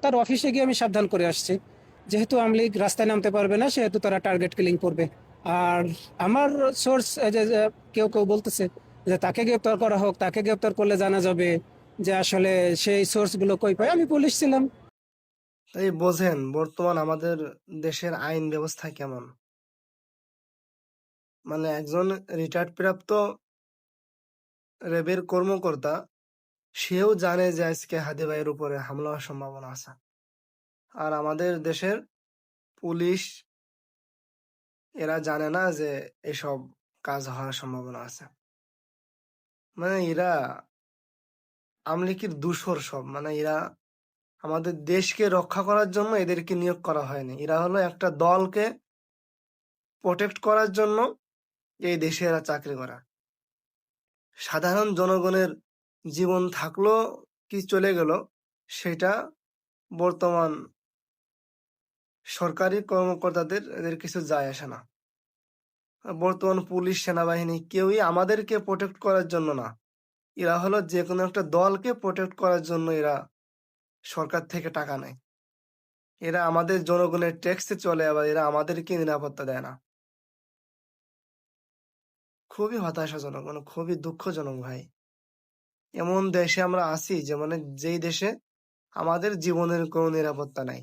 তার অফিসে গিয়ে আমি সাবধান করে আসছি, যেহেতু আওয়ামী লীগ রাস্তায় নামতে পারবে না, সেহেতু তারা টার্গেট কিলিং করবে। আর আমার সোর্স, যে কেউ কেউ বলতেছে যে তাকে গ্রেপ্তার করা হোক, তাকে গ্রেপ্তার করলে জানা যাবে যে আসলে সেই সোর্স গুলো কই পায়। আমি পুলিশ ছিলাম। এই বোঝেন বর্তমান আমাদের দেশের আইন ব্যবস্থা কেমন। মানে একজন রিটায়ার্ড প্রাপ্ত র্যাবের কর্মকর্তা, সেও জানে যে আজকে হাদি ভাইয়ের উপরে হামলা হওয়ার সম্ভাবনা আছে। আর আমাদের দেশের পুলিশ, এরা জানে না যে এসব কাজ হওয়ার সম্ভাবনা আছে। মানে এরা আমলিকির দূষর সব। মানে এরা আমাদের দেশকে রক্ষা করার জন্য এদেরকে নিয়োগ করা হয়নি। এরা হলো একটা দলকে প্রোটেক্ট করার জন্য এই দেশে এরা চাকরি করে। সাধারণ জনগণের জীবন থাকলো কি চলে গেল, সেটা বর্তমান সরকারি কর্মকর্তাদের এদের কিছু যায় আসে না। বর্তমান পুলিশ সেনাবাহিনী কেউই আমাদেরকে প্রোটেক্ট করার জন্য না, এরা হলো যে কোনো একটা দলকে প্রোটেক্ট করার জন্য এরা সরকার থেকে টাকা নেয়। এরা আমাদের জনগণের ট্যাক্সে চলে, আবার এরা আমাদেরকে নিরাপত্তা দেয় না। খুবই হতাশাজনক, মানে খুবই দুঃখজনক ভাই। এমন দেশে আমরা আছি যে, মানে যেই দেশে আমাদের জীবনের কোনো নিরাপত্তা নাই।